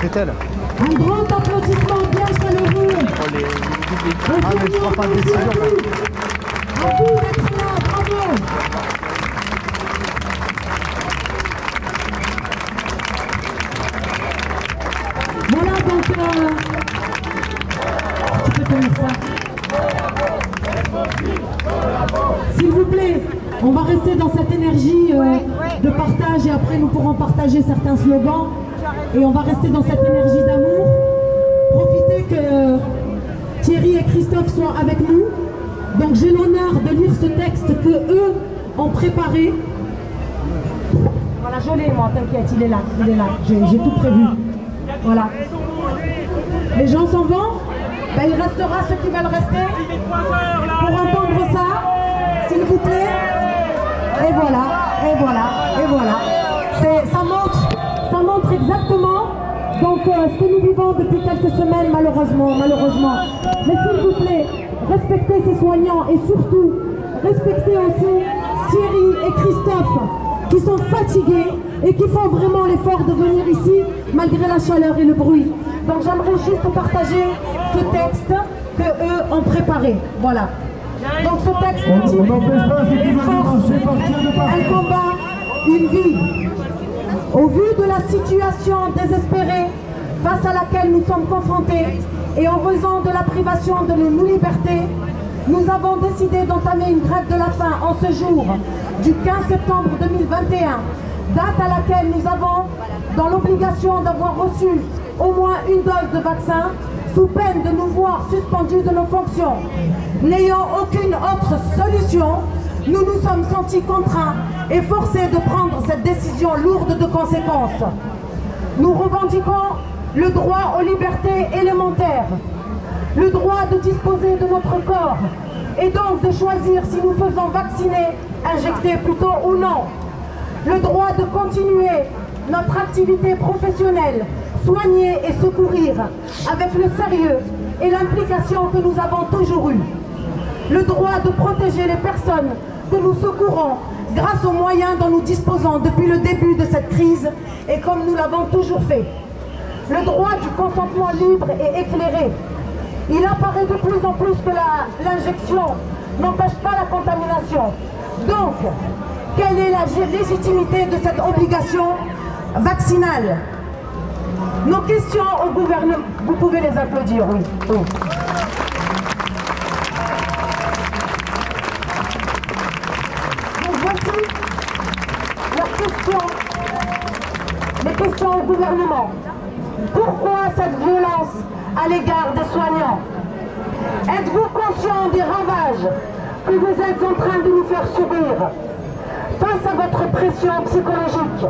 C'est elle. Un grand applaudissement bien chaleureux. Ah mais je prends pas de décision. À vous d'être là, bravo. Voilà donc tu peux tenir ça. S'il vous plaît, on va rester dans cette énergie de partage et après nous pourrons partager certains slogans. Et on va rester dans cette énergie d'amour. Profitez que Thierry et Christophe soient avec nous. Donc j'ai l'honneur de lire ce texte que eux ont préparé. Voilà, je l'ai moi, t'inquiète, il est là, j'ai tout prévu. Voilà. Les gens s'en vont, ben, il restera ceux qui veulent rester pour entendre ça, s'il vous plaît. Et voilà, et voilà, et voilà. Ça montre exactement donc, ce que nous vivons depuis quelques semaines, malheureusement. Mais s'il vous plaît, respectez ces soignants et surtout, respectez aussi Thierry et Christophe qui sont fatigués et qui font vraiment l'effort de venir ici malgré la chaleur et le bruit. Donc j'aimerais juste partager ce texte que eux ont préparé. Voilà. Donc ce texte dit une force, un combat, une vie. Au vu de la situation désespérée face à laquelle nous sommes confrontés et en raison de la privation de nos libertés, nous avons décidé d'entamer une grève de la faim en ce jour du 15 septembre 2021, date à laquelle nous avons dans l'obligation d'avoir reçu au moins une dose de vaccin sous peine de nous voir suspendus de nos fonctions. N'ayant aucune autre solution, nous nous sommes sentis contraints et forcés de prendre cette décision lourde de conséquences. Nous revendiquons le droit aux libertés élémentaires, le droit de disposer de notre corps et donc de choisir si nous faisons vacciner, injecter plutôt ou non, le droit de continuer notre activité professionnelle, soigner et secourir avec le sérieux et l'implication que nous avons toujours eu, le droit de protéger les personnes que nous secourons grâce aux moyens dont nous disposons depuis le début de cette crise et comme nous l'avons toujours fait. Le droit du consentement libre et éclairé. Il apparaît de plus en plus que l'injection n'empêche pas la contamination. Donc, quelle est la légitimité de cette obligation vaccinale? Nos questions au gouvernement, vous pouvez les applaudir, oui. Donc voici les questions au gouvernement. Pourquoi cette violence à l'égard des soignants? Êtes-vous conscient des ravages que vous êtes en train de nous faire subir face à votre pression psychologique?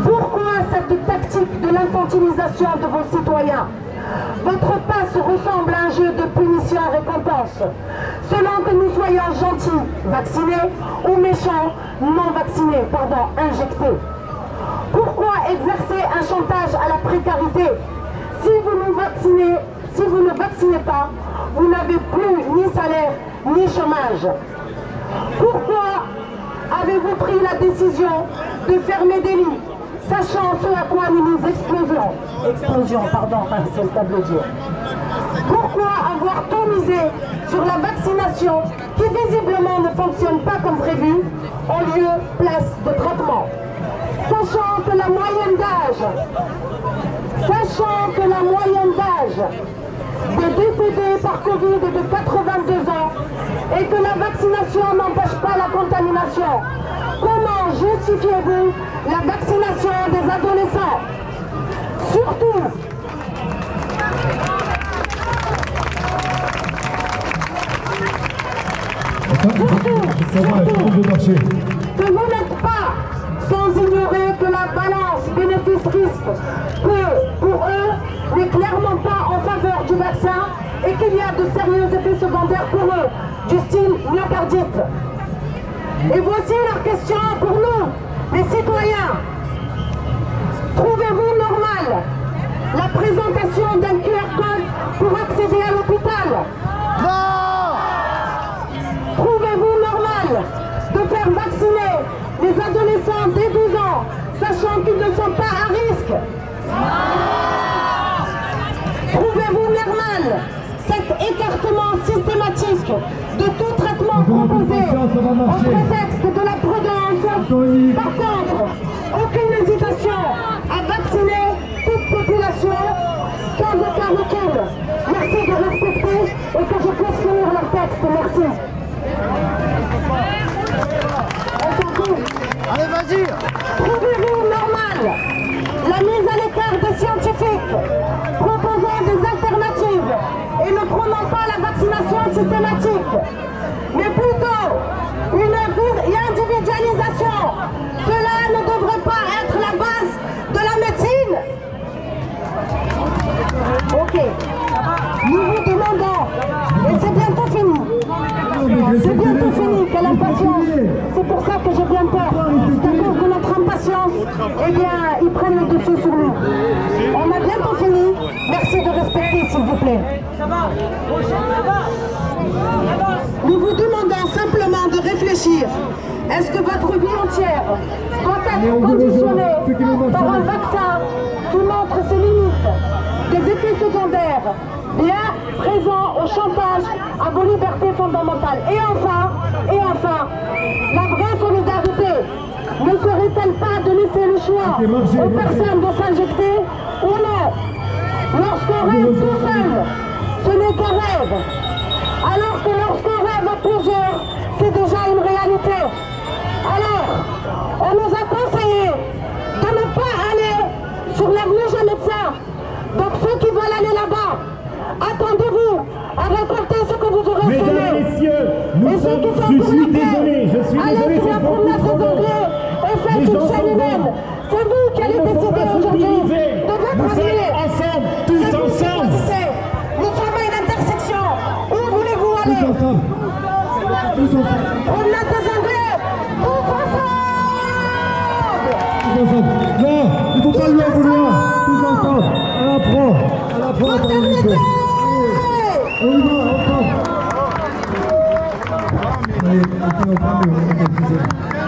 Pourquoi cette tactique de l'infantilisation de vos citoyens? Votre passe ressemble à un jeu de punition-récompense, selon que nous soyons gentils, vaccinés, ou méchants, non vaccinés, pardon, injectés. Pourquoi exercer un chantage à la précarité? Si vous ne vaccinez pas, vous n'avez plus ni salaire, ni chômage. Pourquoi avez-vous pris la décision de fermer des lits, sachant ce à quoi nous nous explosions, pardon, c'est le cas de le dire. Pourquoi avoir tout misé sur la vaccination qui visiblement ne fonctionne pas comme prévu, en lieu, place de traitement? Sachant que la moyenne d'âge des décédés par Covid est de 82 ans et que la vaccination n'empêche pas la contamination, comment justifiez-vous la vaccination des adolescents? Surtout, Surtout, que vous n'êtes pas sans ignorer que la balance bénéfice-risque que pour eux n'est clairement pas en faveur du vaccin et qu'il y a de sérieux effets secondaires pour eux, du style myocardite. Et voici leur question pour nous, les citoyens. Trouvez-vous normal la présentation d'un QR code pour accéder à l'hôpital? Trouvez-vous normal de faire vacciner les adolescents dès 12 ans, sachant qu'ils ne sont pas à risque? Trouvez-vous normal cet écartement systématique de tout traitement proposé au prétexte de la prudence? Par contre, aucune hésitation à vacciner toute population sans aucun recul. Merci de respecter et que je puisse finir leur texte. Merci. Allez, vas-y. Trouvez-vous normal la mise à l'écart des scientifiques proposant des alternatives et ne prenant pas la vaccination systématique, mais plutôt une individualisation? Cela ne devrait pas être la base de la médecine? Ok. Nous vous demandons, et c'est bientôt fini. C'est bientôt fini, quelle impatience. C'est pour ça que j'ai bien peur. C'est à cause de notre impatience, eh bien, ils prennent le dessus sur nous. On a bientôt fini. Merci de respecter, s'il vous plaît. Nous vous demandons simplement de réfléchir. Est-ce que votre vie entière doit être conditionnée par un vaccin qui montre ses limites, des effets secondaires bien présents au chantage à vos libertés fondamentales? Et enfin, la vraie solidarité ne serait-elle pas de laisser le choix aux personnes de s'injecter ou non? Lorsqu'on rêve tout seul, ce n'est qu'un rêve. Alors que lorsqu'on rêve à plusieurs, c'est déjà une réalité. Alors, on nous a conseillé de ne pas aller sur l'avenue Jean Médecin. Donc ceux qui veulent aller là-bas, attendez-vous à récolter ce que vous aurez semé. Mesdames et messieurs, Je suis désolé, allez sur la promenade des Anglais et faites une chaîne humaine. C'est vous qui allez décider aujourd'hui de votre avenir. Ensemble, tous ensemble. Nous sommes à une intersection. Où voulez-vous aller? Tous ensemble. Promenade des Anglais. Tous ensemble. Non, il ne faut pas lui en vouloir. Tous ensemble. À la pro, Fraternité. On y va, ensemble. Allez, on va